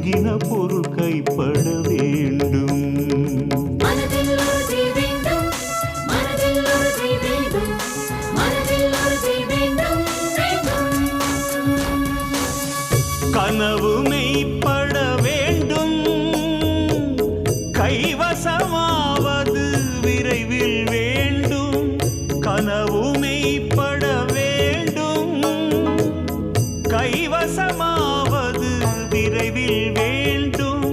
நெருங்கின பொருள் கைப்பட வேண்டும். கனவு மெய்ப்பட வேண்டும், கைவசமாவது விரைவில் வேண்டும். கனவு மெய்ப்பட வேண்டும், கைவசமாவது விரைவில் வேண்டும்.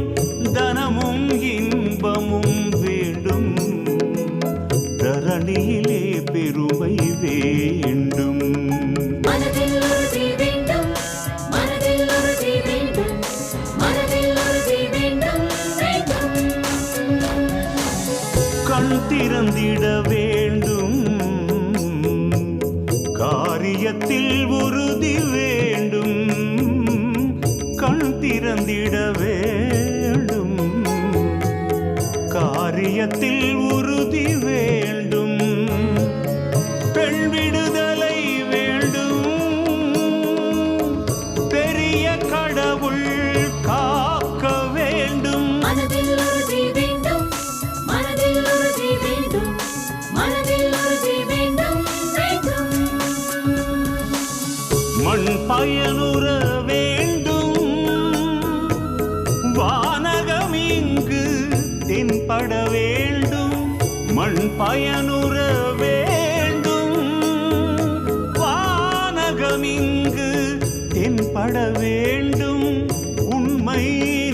தனமும் இன்பமும் வேண்டும், தரணியிலே பெருமை வேண்டும். கண் திறந்திட வேண்டும், காரியத்தில் உறுதி வேண்டும். கண் திறந்திட வேண்டும், காரியத்தில் உறுதி வேண்டும். பெண் விடுதலை வேண்டும், பெரிய கடவுள் காக்க வேண்டும். மண் பயனுற வேண்டும், வானகம் இங்கு தென்பட வேண்டும். மண் பயனுற வேண்டும், வானகம் இங்கு தென்பட வேண்டும். உண்மை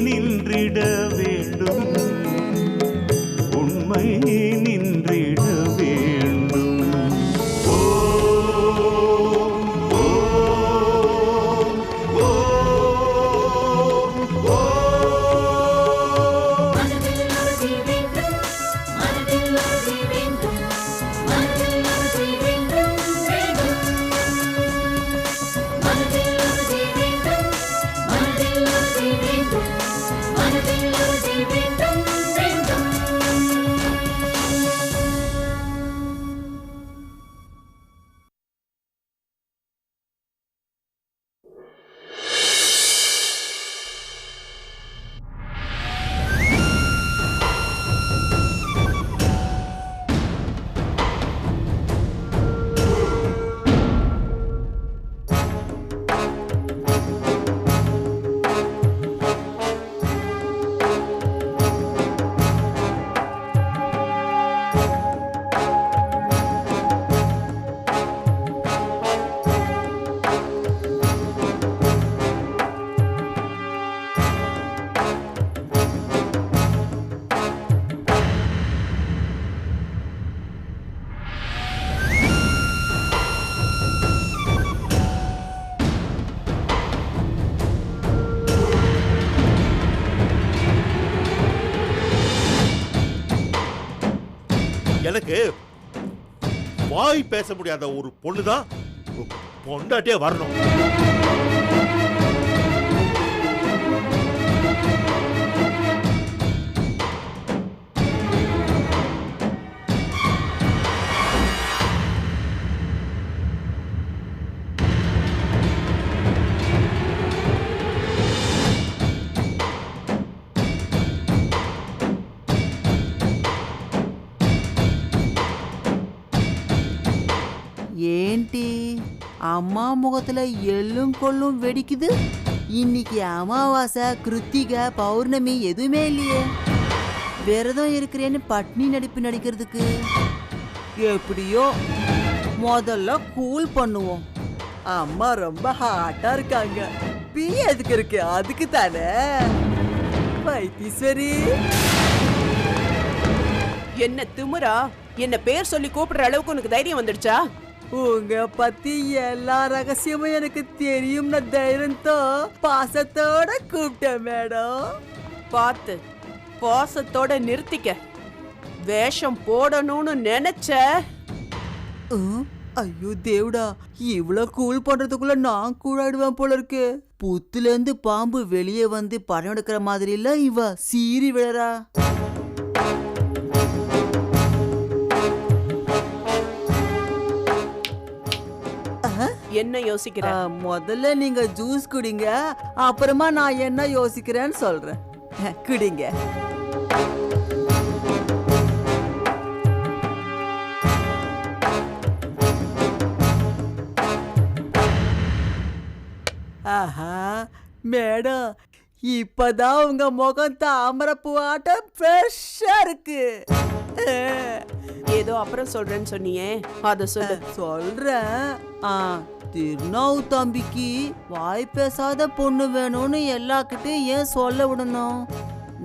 நின்றிட வேண்டும், உண்மை நின்றிட வேண்டும். எனக்கு வாய் பேச முடியாத ஒரு பொண்ணுதான் பொண்டாட்டியே வரணும். ఏంటి అమ్మా ముఖத்துல ఎల్லும் కొల్லும் வெடிக்குது? இன்னைக்கு அமாவாசை, கிருத்திகை, பௌர்ணமி எதுவுமே இல்லையே. விரதம் இருக்கிறேன்னு பட்னி நடிப்பு நடிக்கிறதுக்கு எப்படியோ முதல்ல கூல் பண்ணுவோம். அம்மா ரொம்ப ஹாட்டா இருக்காங்க. பீ எதுக்கு இருக்கு? அதுக்கு தானே. வைத்தீஸ்வரி, என்ன திமுறா? என்ன பேர் சொல்லி கூப்பிடுற அளவுக்கு உனக்கு தைரியம் வந்துடுச்சா? உங்க பத்தி எல்லா ரகசியமும் எனக்கு தெரியும். தைரியத்தோ பாசத்தோட கூப்பிட்டேன் மேடம். பார்த்து பாசத்தோட நிறுத்திக்க. வேஷம் போடணும்னு நினைச்ச. ஐயோ தேவடா, இவ்வளவு கூல் பண்றதுக்குள்ள நான் கூழாடுவேன் போல இருக்கு. புத்துல இருந்து பாம்பு வெளியே வந்து படம் எடுக்கிற மாதிரி இல்ல இவ சீறி விழறா. என்ன யோசிக்கிற? முதல்ல நீங்க ஜூஸ் குடிங்க, அப்புறமா நான் என்ன யோசிக்கிறேன்னு சொல்றேன். குடிங்க. ஆஹா மேடம், இப்பதான் உங்க முகம் தாமரைப்பூ ஆட்டம் ஃப்ரெஷ்ஷா இருக்கு. ஏதோ அப்புறம் சொல்றேன்னு சொன்னியே, அத சொல்லு. சொல்றேன். திருநாவு தம்பிக்கு வாய் பேசாத பொண்ணு வேணும்னு எல்லாக்கிட்டையும் ஏன் சொல்ல விடணும்?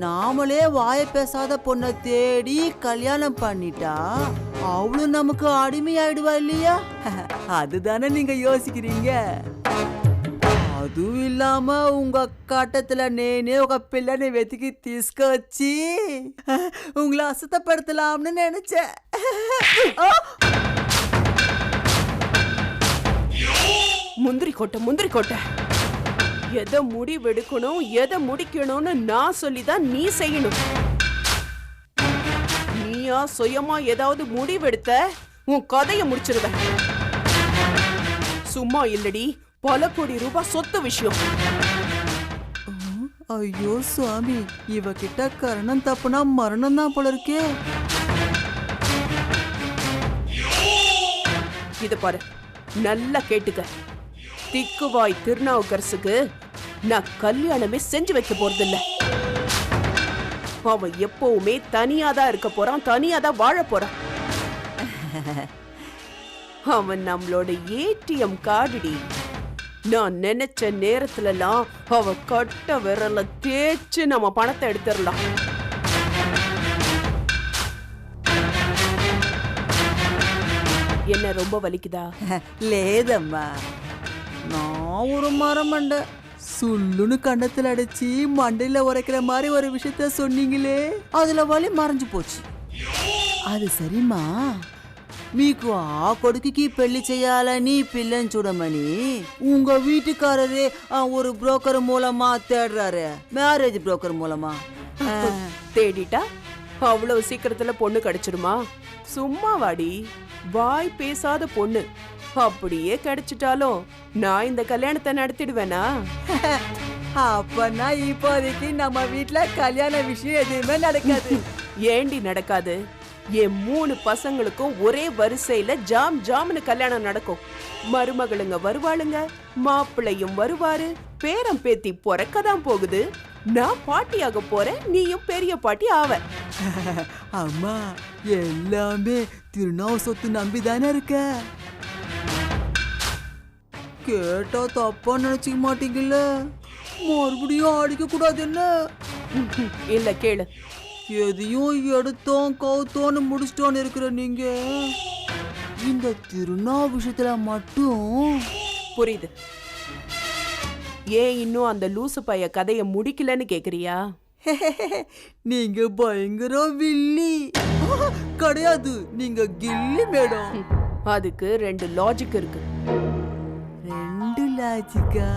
நாமளே வாய் பேசாத பொண்ணை தேடி கல்யாணம் பண்ணிட்டா அவளும் நமக்கு அடிமையாயிடுவா இல்லையா? அதுதானே நீங்க யோசிக்கிறீங்க. அதுவும் ఇల్లామా உங்க కట్టతల నేనే ఒక పిల్లని వెతికి తీసుకొచ్చి உங்களை அசுத்தப்படுத்தலாம்னு நினைச்சேன். முந்திரி கொட்டை, எதை முடிவெடுக்கணும் எதை முடிக்கணும்னு நான் சொல்லிதான் நீ செய்யணும். நீயா சுயமா ஏதாவது முடிவெடுத்த உன் கதையை முடிச்சிருவேன். சும்மா இல்லடி, பல கோடி ரூபாய் சொத்து விஷயம். ஐயோ சுவாமி, இவகிட்ட கரணம் தப்புனா மரணம் தான் போல இருக்கே. இத பாரு, நல்லா கேட்டுக்க. திக்குவாய் திருநாவுக்கரசுக்கு நான் கல்யாணமே செஞ்சு வைக்க போறதில்ல. அவன் எப்பவுமே தனியாதான் இருக்க போறான், தனியாதான் வாழ போறான். அவன் நம்மளோட ஏடிஎம் கார்டுடி. நான் நினைச்ச நேரத்துலலாம் அவ கட்ட விரல தேய்ச்சு நம்ம பணத்தை எடுத்துடலாம். என்ன ரொம்ப வலிக்குதா? லேதம்மா, நான் ஒரு மரமண்ட சுள்ளுன்னு கண்ணத்துல அடிச்சு மண்டையில உரைக்கிற மாதிரி ஒரு விஷயத்த சொன்னீங்களே, அதுல வலி மறைஞ்சு போச்சு. అది సరిమా, మీకు ఆ కొడుకుకి పెళ్లి చేయాలని పిల్లని చూడమని உங்க வீட்டுக்காரரே ஒரு புரோக்கர் மூலமா தேடுறாரு. மேரேஜ் புரோக்கர் மூலமா தேடிட்டா அவ்வளவு சீக்கிரத்துல பொண்ணு கிடைச்சிருமா? சும்மா வாடி, வாய் பேசாத பொண்ணு. அப்படியே கிடைச்சிட்டாலும் நான் இந்த கல்யாணத்தை நடத்திடுவேனா? அப்பனா இப்போதைக்கு நம்ம வீட்டுல கல்யாண விஷயம் எதுவுமே நடக்காது. ஏண்டி நடக்காது? என் 3 பசங்களுக்கும் ஒரே வரிசையில ஜாம் ஜாம்னு கல்யாணம் நடக்கும். மருமகளுங்க வருவாளுங்க, மாப்பிள்ளையும் வருவாரு, பேரம் பேத்தி பொறக்கதான் போகுது. நான் பாட்டியாக போறேன், நீயும் பெரிய பாட்டி ஆவ. அம்மா, எல்லாமே திருநாவு சொத்து நம்பிதானே இருக்க. கேட்டா தப்பா நினைச்சுக்க மாட்டீங்கல்ல? மறுபடியும் அடிக்க கூடாதுன்னு இல்ல, கேளு. எதையும் எடுத்தோம் கவுத்தோன்னு முடிச்சிட்டோன்னு இருக்கிற நீங்க இந்த திருநாவு விஷயத்துல மட்டும் புரியுது. ஏன் இன்னும் அந்த லூசு பைய கதைய முடிக்கலன்னு கேக்குறியா? நீங்க பயங்கர வில்லி கிடையாது, நீங்க கில்லி மேடம். அதுக்கு 2 லாஜிக் இருக்கு. 2 லாஜிக்கா?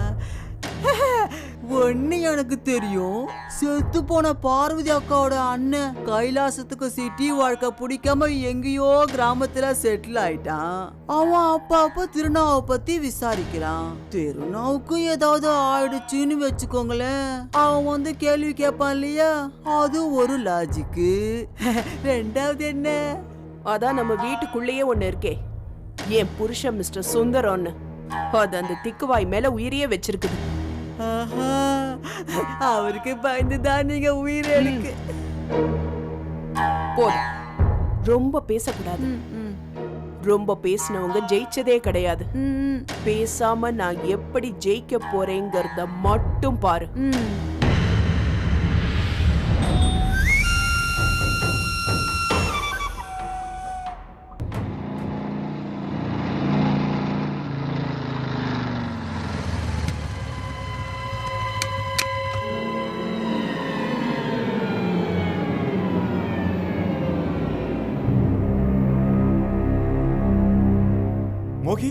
ஒன்னு எனக்கு தெரியும். செத்து போன பார்வதி அக்காவோட அண்ணன் கைலாசத்துக்கு சிட்டி வாழ்க்கை பிடிக்காம எங்கேயோ கிராமத்துல செட்டில் ஆயிட்டான். அவன் அப்பா திருநாவை பத்தி விசாரிக்கிறான். திருநாவுக்கு ஏதாவது ஆயிடுச்சுன்னு வச்சுக்கோங்களேன், அவன் வந்து கேள்வி கேட்பான் இல்லையா? அது ஒரு லாஜிக்கு. 2வது என்ன? அதான் நம்ம வீட்டுக்குள்ளேயே ஒண்ணு இருக்கே, என் புருஷன் மிஸ்டர் சுந்தரம்னு. அது அந்த திக்குவாய் மேல உயிரியே வச்சிருக்குது. அவருக்கு பயந்துதான் நீங்க உயிர் எடுக்கு. போதும், ரொம்ப பேசக்கூடாது. ரொம்ப பேசினவங்க ஜெயிச்சதே கிடையாது. பேசாம நான் எப்படி ஜெயிக்க போறேங்கிறத மட்டும் பாரு. மோகி,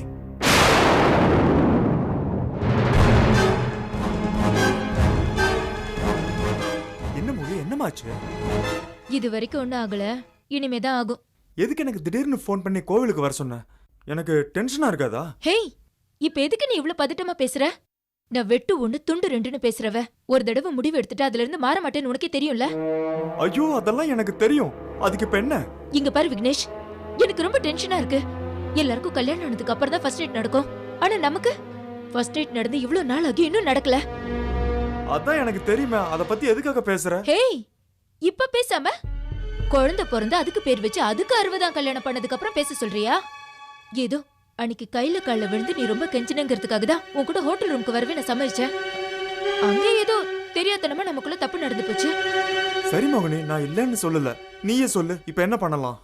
என்ன மோகி, என்னமாச்சு? இது வரைக்கும் ஒன்றும் ஆகல, இனிமேதான் ஆகும். எதுக்கு எனக்கு திடீர்னு ஃபோன் பண்ணி கோவிலுக்கு வர சொன்ன? எனக்கு டென்ஷனா இருக்காதா? ஹேய், இப்ப எதுக்கு நீ இவ்ளோ பதட்டமா பேசுற? நான் வெட்டு ஒண்ணு துண்டு ரெண்டுன்னு பேசுறவ. ஒரு தடவை முடிவு எடுத்துட்டு அதுல இருந்து மாற மாட்டேன்னு உனக்கே தெரியும்ல? ஐயோ அதெல்லாம் எனக்கு தெரியும். அதுக்கு இப்ப என்ன? இங்க பாரு விக்னேஷ், எனக்கு ரொம்ப டென்ஷனா இருக்கு. எல்லாருக்கும் கல்யாணம் ஆனதுக்கு அப்புறம் தான் ஃபர்ஸ்ட் நைட் நடக்கும். ஆனா நமக்கு ஃபர்ஸ்ட் நைட் நடந்து இவ்ளோ நாள் ஆகி இன்னும் நடக்கல. அதான் எனக்கு தெரியுமே. அத பத்தி எதுக்காக பேசுற? ஹேய், இப்ப பேசாம குழந்தை பிறந்து அதுக்கு பேர் வச்சு அதுக்கு 60ஆம் கல்யாணம் பண்ணதுக்கு அப்புறம் பேச சொல்றியா? ஏதோ அன்னைக்கு கையில கால்ல விழுந்து நீ ரொம்ப கெஞ்சினங்கிறதுக்காக தான் உன் கூட ஹோட்டல் ரூமுக்கு வரவே நான் சம்மதிச்சேன். அங்க ஏதோ தெரியாதனமா நமக்குள்ள தப்பு நடந்து போச்சு. சரி மோகினி, நான் இல்லன்னு சொல்லல. நீயே சொல்லு, இப்ப என்ன பண்ணலாம்?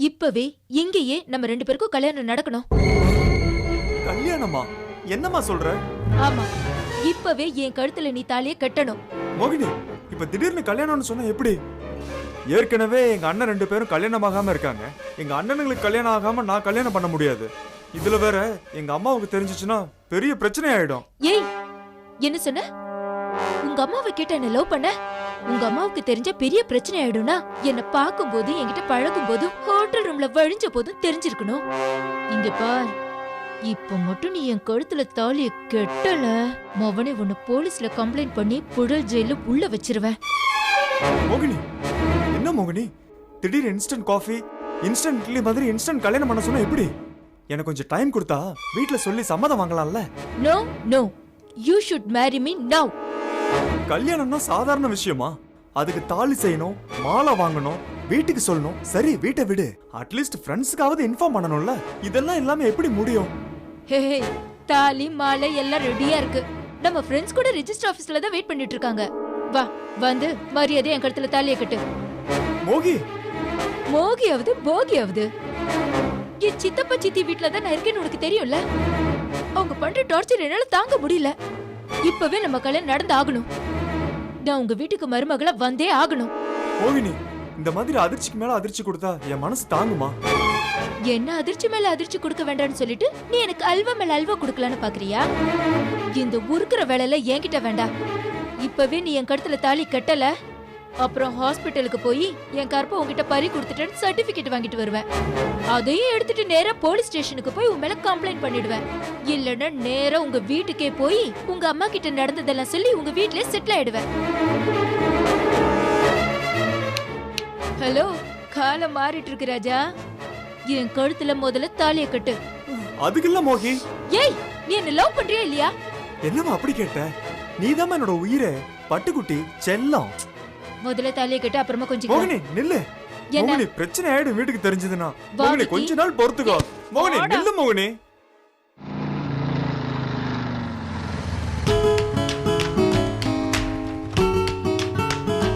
இப்பவே இங்கேயே நம்ம 2 பேருக்கும் கல்யாணம் நடக்கணும். கல்யாணமா? என்னம்மா சொல்ற? ஆமா, இப்பவே என் கழுத்துல நீ தாலியை கட்டணும். மோகினி, இப்ப திடீர்னு கல்யாணம்னு சொன்னா எப்படி? ஏற்கனவே எங்க அண்ணன் 2 பேரும் கல்யாணம் ஆகாம இருக்காங்க. எங்க அண்ணனுங்களுக்கு கல்யாணம் ஆகாம நான் கல்யாணம் பண்ண முடியாது. இதுல வேற எங்க அம்மாவுக்கு தெரிஞ்சிச்சுன்னா பெரிய பிரச்சனை ஆயிடும். ஏய், என்ன சொன்ன? உங்க அம்மாவை கேட்ட என்ன லவ் பண்ண? உங்க அம்மாவுக்கு தெரிஞ்ச பெரிய பிரச்சனை ஆயிடும்னா என்ன பாக்கும்போது என்கிட்ட பழகும் போதும் ஹோட்டல் ரூம்ல வழிஞ்ச போதும் தெரிஞ்சிருக்கணும். இங்க பார், இப்ப மட்டும் நீ என் கழுத்துல தாலிய கெட்டல, மவனே உன்னை போலீஸ்ல கம்ப்ளைண்ட் பண்ணி புழல் ஜெயில உள்ள வச்சிருவேன். மோகினி, என்ன மோகினி திடீர் இன்ஸ்டன்ட் காஃபி, இன்ஸ்டன்ட் இட்லி மாதிரி இன்ஸ்டன்ட் கல்யாணம் பண்ண சொன்னா எப்படி? எனக்கு கொஞ்சம் டைம் கொடுத்தா வீட்ல சொல்லி சம்மதம் வாங்கலாம்ல? No no, you should marry me now. கல்யாணம்னா சாதாரண விஷயமா? அதுக்கு தாலி செய்யணும், மாலை வாங்கணும், வீட்டுக்கு சொல்லணும். சரி வீட்டை விடு, அட்லீஸ்ட் ஃப்ரெண்ட்ஸ்க்காவது இன்ஃபார்ம் பண்ணணும்ல. இதெல்லாம் இல்லாம எப்படி முடியும்? ஹே, தாலி மாலை எல்லாம் ரெடியா இருக்கு. நம்ம ஃப்ரெண்ட்ஸ் கூட ரெஜிஸ்டர் ஆபீஸ்ல தான் வெயிட் பண்ணிட்டு இருக்காங்க. வா, வந்து மரியாதை என் கழுத்துல தாலியை கட்டு. மோகி, மோகியாவது போகியாவது என் சித்தப்பா சித்தி வீட்டுல தான் நான் இருக்கேன்னு உனக்கு தெரியும்ல. அவங்க பண்ற டார்ச்சர் என்னால தாங்க முடியல. இப்பவே நம்ம கல்யாணம் நடந்து ஆகணும். நான் உங்க வீட்டுக்கு மருமகளா வந்தே ஆகணும். மோகினி, இந்த மாதிரி அதிர்ச்சிக்கு மேல அதிர்ச்சி கொடுத்தா என் மனசு தாங்குமா? என்ன அதிர்ச்சி மேல அதிர்ச்சி கொடுக்க வேண்டாம்னு சொல்லிட்டு நீ எனக்கு அல்வா மேல அல்வா கொடுக்கலான்னு பாக்குறியா? இந்த உருக்குற வேலையில என்கிட்ட வேண்டாம். இப்பவே நீ என் கழுத்துல தாலி கட்டல, அப்புறம் ஹாஸ்பிட்டலுக்கு போய் என் கற்பை உங்ககிட்ட பறி கொடுத்துட்டேன்னு சர்டிபிகேட் வாங்கிட்டு வருவேன். அதையும் எடுத்துட்டு நேரா போலீஸ் ஸ்டேஷனுக்கு போய் உன் மேல கம்ப்ளைண்ட் பண்ணிடுவேன். இல்லன்னா நேரா உங்க வீட்டுக்கே போய் உங்க அம்மா கிட்ட நடந்ததெல்லாம் சொல்லி உங்க வீட்லயே செட்டில் ஆயிடுவேன். ஹலோ, காலம் மாறிட்டு இருக்கு ராஜா. என் கழுத்துல முதல்ல தாலியை கட்டு. அதுக்கு இல்ல மோகி. ஏய், நீ என்ன லவ் பண்றியா இல்லையா? என்னமா அப்படி கேட்ட? நீதான் என்னோட உயிரே, பட்டுக்குட்டி, செல்லம். முதல்ல தாலியை கட்டு, அப்புறமா கொஞ்சம் மோகினி நில்லு. என்ன? மோகினி, பிரச்சனை ஆயிடும் வீட்டுக்கு தெரிஞ்சதுன்னா. வா, மோகினி விக்கி. கொஞ்ச நாள் பொறுத்துக்கோ. மோகினி வாடா. நில்லு மோகினி.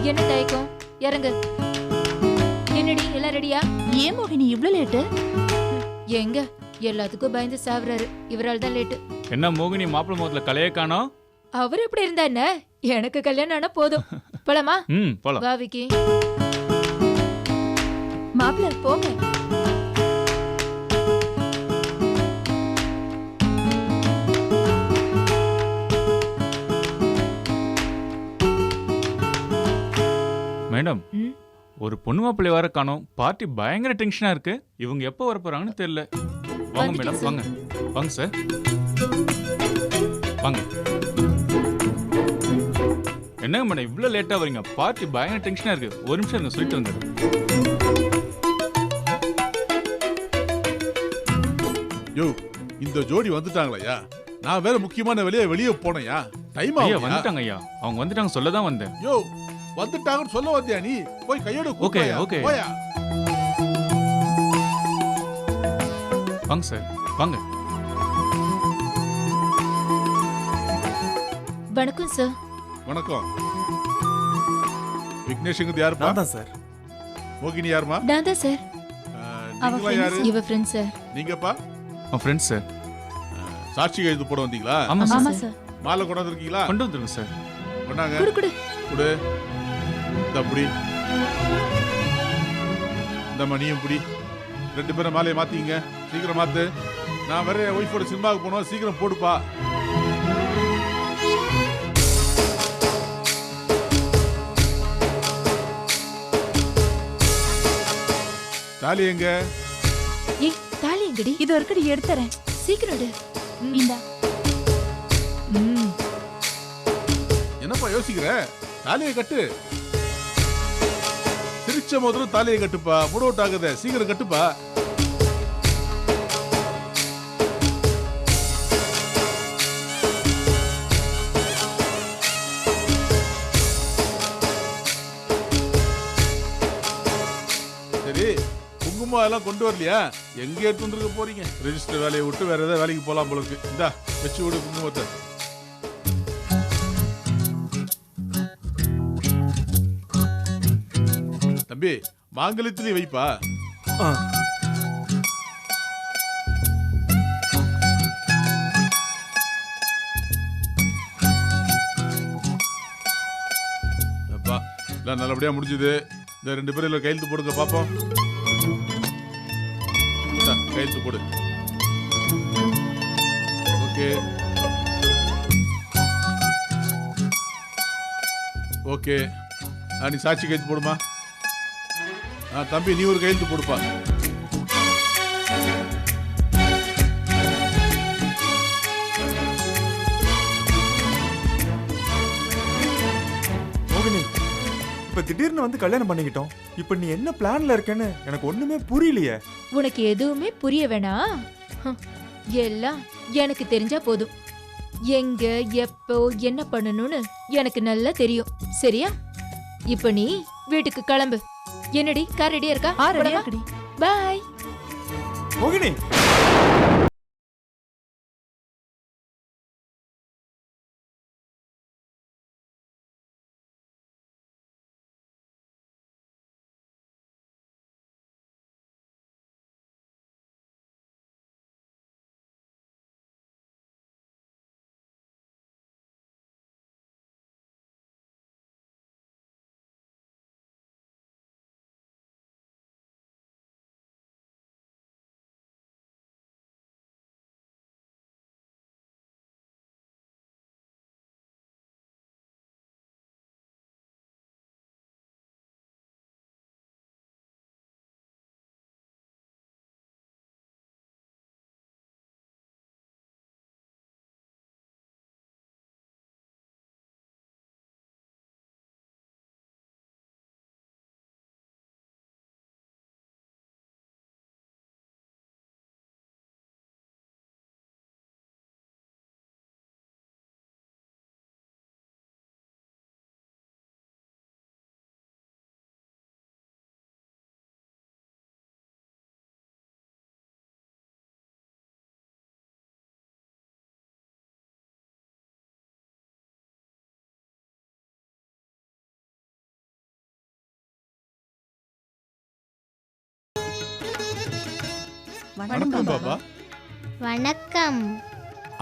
என்ன தயக்கம்? இறங்கு. என்னடி எல்லாம் ரெடியா? ஏன் மோகினி இவ்ளோ லேட்டு? எங்க எல்லாத்துக்கும் பயந்து சாவறாரு. இவரால் தான் லேட்டு. என்ன மோகினி மாப்பிள்ளை முகத்துல கலையே காணோம்? அவர் எப்படி இருந்தா என்ன? எனக்கு கல்யாணம் ஆனா போதும். போலாமா? போலாம். வா விக்கி. மாப்பிள்ள போங்க. மேடம், ம்? ஒரு பொண்ணு மாப்பிள்ளை வர காணோம். பார்ட்டி பயங்கர டென்ஷனா இருக்கு. இவங்க எப்போ வர போறாங்கன்னு தெரியல. வாங்க வந்துட்டேன் மேடம், சார். வாங்க வாங்க சார், வாங்க. என்னங்க மேடம் இவ்வளவு லேட்டா வரீங்க? பார்ட்டி பயங்கர டென்ஷனா இருக்கு. ஒரு நிமிஷம் இருங்க, சொல்லிட்டு வந்துடுறேன். யோ, இந்த ஜோடி வந்துட்டாங்களையா? நான் வேற முக்கியமான வெளியே போனையா? டைம் ஐயா ஆகும். வந்துட்டாங்க ஐயா. அவங்க வந்துட்டாங்க, சொல்ல தான் வந்தேன். யோ, வந்துட்டாங்கன்னு சொல்ல வந்தியா நீ? போய் கையோட ஓகே, கூப்பியா? ஓகே. போயா? வாங்க சார், வாங்க. வணக்கம் சார். வணக்கம். விக்னேஷ்ங்கிறது யாருப்பா? நான் தான் சார். மோகினி யாருமா? நான் தான் சார். நீங்களா யாரு? இவ ஃப்ரெண்ட் சார். நீங்கப்பா? உன் ஃப்ரெண்ட்ஸ் சார். சாட்சி கைது போட வந்தீங்களா? ஆமா ஆமா சார். சார். மாலை கொண்டாந்து இருக்கீங்களா? கொண்டு வந்துருங்க சார். கொண்டாங்க. குடு குடு. குடு. இந்த புடி. இந்த மணியும் புடி. 2 பேரும் மாலையை மாத்திங்க. சீக்கிரம் மாத்து. நான் வேற ஒய்ஃபோட சினிமாவுக்கு போனோம். சீக்கிரம் போடுப்பா. தாலி எங்க? ஏய், தாலி எங்கடி? இது ஒருக்கடி எடுத்துறேன். சீக்கிரம் எடு. இந்தா. என்னப்பா யோசிக்கிற? தாலியை கட்டு. சிரிச்ச முதல்ல தாலியை கட்டுப்பா. மூட் அவுட் ஆகுத, சீக்கிரம் கட்டுப்பா. சரி, குங்குமம் எல்லாம் கொண்டு வரலையா? எங்க எடுத்து வந்துருக்க போறீங்க? ரெஜிஸ்டர் வேலையை விட்டு வேற ஏதாவது வேலைக்கு போலாம் போல இருக்கு. இந்தா வச்சு விடு குங்குமத்தை. தம்பி, மாங்கல்யத்திலே வைப்பா. ஆ. அப்பா, எல்லாம் நல்லபடியா முடிஞ்சது. இந்த 2 பேரும் கையெழுத்து போடுங்க பாப்போம். இந்தா, கையெழுத்து போடு. Okay okay. நீ சாட்சி கையெழுத்து போடுமா. தம்பி, நீ ஒரு கையெழுத்து போடுப்பா. மோகினி, இப்ப திடீர்னு வந்து கல்யாணம் பண்ணிக்கிட்டோம். இப்ப நீ என்ன பிளான்ல இருக்கேன்னு எனக்கு ஒண்ணுமே புரியலையே. உனக்கு எதுவுமே புரிய வேணாம். ஹம், எல்லாம் எனக்கு தெரிஞ்சா போதும். எங்க எப்போ என்ன பண்ணணும்னு எனக்கு நல்லா தெரியும். சரியா? இப்ப நீ வீட்டுக்கு கிளம்பு. என்னடி, கார் ரெடியா இருக்கா? ரெடியா இருக்குடி. பாய். மோகினி, வணக்கம் பாபா. வணக்கம்.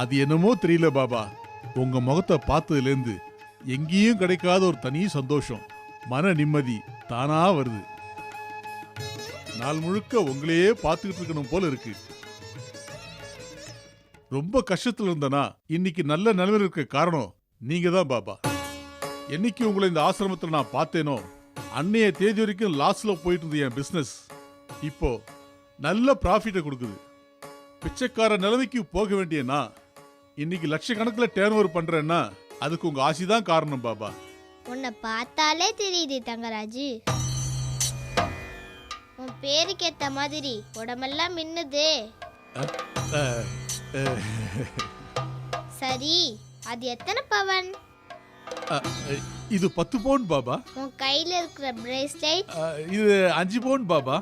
அது என்னமோ தெரியல பாபா, உங்க முகத்தை பார்த்ததுல இருந்து எங்கேயும் கிடைக்காத ஒரு தனி சந்தோஷம், மன நிம்மதி தானா வருது. நாள் முழுக்க உங்களையே பார்த்துக்கிட்டு இருக்கணும் போல இருக்கு. ரொம்ப கஷ்டத்துல இருந்தனா இன்னைக்கு நல்ல நிலைமையில இருக்க காரணம் நீங்க தான் பாபா. என்னைக்கு உங்களை இந்த ஆசிரமத்தில் நான் பார்த்தேனோ அன்னைய தேதி வரைக்கும் லாஸ்ல போயிட்டு இருந்த என் பிசினஸ் இப்போ நல்ல ப்ராஃபிட்டை கொடுக்குது. பிச்சைக்கார நிலைமைக்கு போக வேண்டியனா இன்னைக்கு லட்சக்கணக்கில் டேர்ன் ஓவர் பண்றேன்னா அதுக்கு உங்க ஆசைதான் காரணம் பாபா. உன்னை பார்த்தாலே தெரியுது தங்கராஜு, உன் பேருக்கு ஏத்த மாதிரி உடம்பெல்லாம் மின்னுதே. சரி, அது எத்தனை பவன்? இது 10 பவுன் பாபா. உன் கையில இருக்கிற பிரேஸ்லெட்? இது 5 பவுன் பாபா.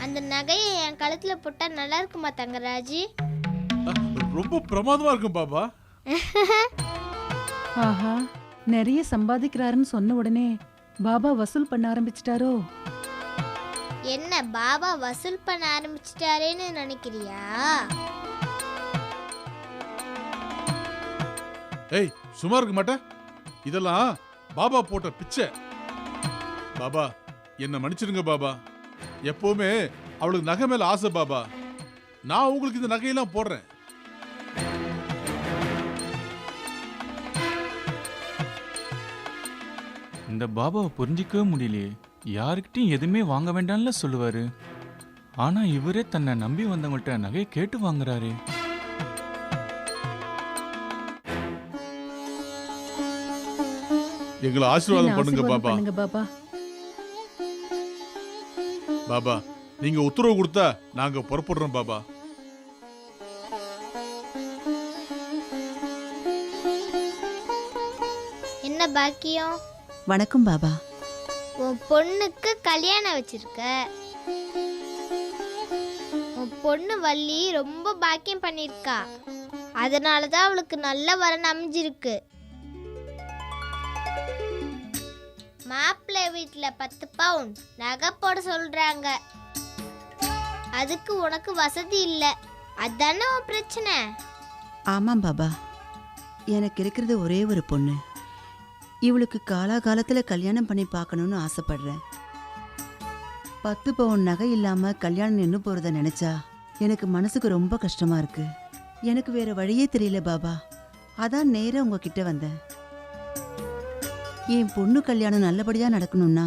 அந்த நகையை என் கழுத்துல போட்டா நல்லா இருக்குமா தங்கராஜு? ரொம்ப பிரமாதமா இருக்கும் பாபா. ஆஹா, நிறைய சம்பாதிக்கிறாருன்னு சொன்ன உடனே பாபா வசூல் பண்ண ஆரம்பிச்சிட்டாரோ? என்ன பாபா வசூல் பண்ண ஆரம்பிச்சிட்டாரேன்னு நினைக்கிறியா? ஏய், சும்மா இருக்க மாட்டேன். இதெல்லாம் பாபா போட்ட பிச்சை. பாபா, என்ன மன்னிச்சிருங்க பாபா. எப்பவுமே அவளுக்கு நகை மேல ஆசை பாபா. நான் உங்களுக்கு இந்த நகையெல்லாம் போடுறேன். இந்த பாபாவை புரிஞ்சிக்கவே முடியலையே. யாருக்கிட்டையும் எதுவுமே வாங்க வேண்டாம்ல சொல்லுவாரு. ஆனா இவரே தன்னை நம்பி வந்தவங்கள்ட்ட நகையை கேட்டு வாங்குறாரு. எங்களை ஆசீர்வாதம் பண்ணுங்க ஆசீர்வாதம் பாபா. பண்ணுங்க பாபா. பாபா நீங்க உத்தரவு கொடுத்தா நாங்க புறப்படுறோம் பாபா. என்ன பாக்கியம்? வணக்கம் பாபா. உன் பொண்ணுக்கு கல்யாணம் வச்சிருக்க. உன் பொண்ணு வள்ளி ரொம்ப பாக்கியம் பண்ணிருக்கா. அதனாலதான் அவளுக்கு நல்ல வரன் அமைஞ்சிருக்கு. மாப்பிள்ளை வீட்டுல 10 பவுன் நகை போட சொல்றாங்க. அதுக்கு உனக்கு வசதி இல்லை, அதானே உன் பிரச்சனை. ஆமாம் பாபா, எனக்கு இருக்கிறது ஒரே ஒரு பொண்ணு. இவளுக்கு காலாகாலத்துல கல்யாணம் பண்ணி பார்க்கணும்னு ஆசைப்படுறேன். 10 பவுன் நகை இல்லாம கல்யாணம் நின்று போறத நினைச்சா எனக்கு மனசுக்கு ரொம்ப கஷ்டமா இருக்கு. எனக்கு வேற வழியே தெரியல பாபா. அதான் நேரா உங்ககிட்ட வந்தேன். என் பொண்ணு கல்யாணம் நல்லபடியா நடக்கணும்னா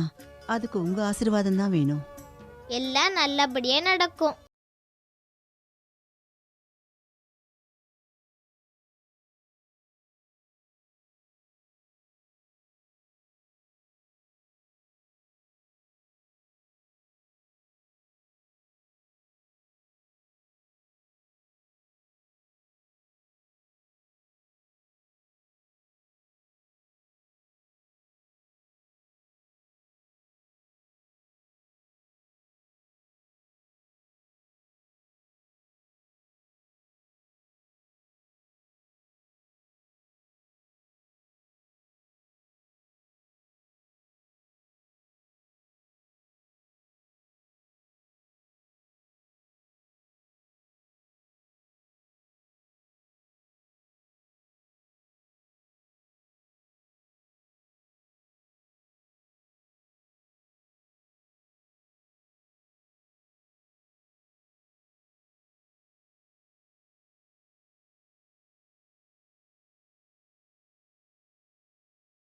அதுக்கு உங்க ஆசீர்வாதம் தான் வேணும். எல்லாம் நல்லபடியா நடக்கும்.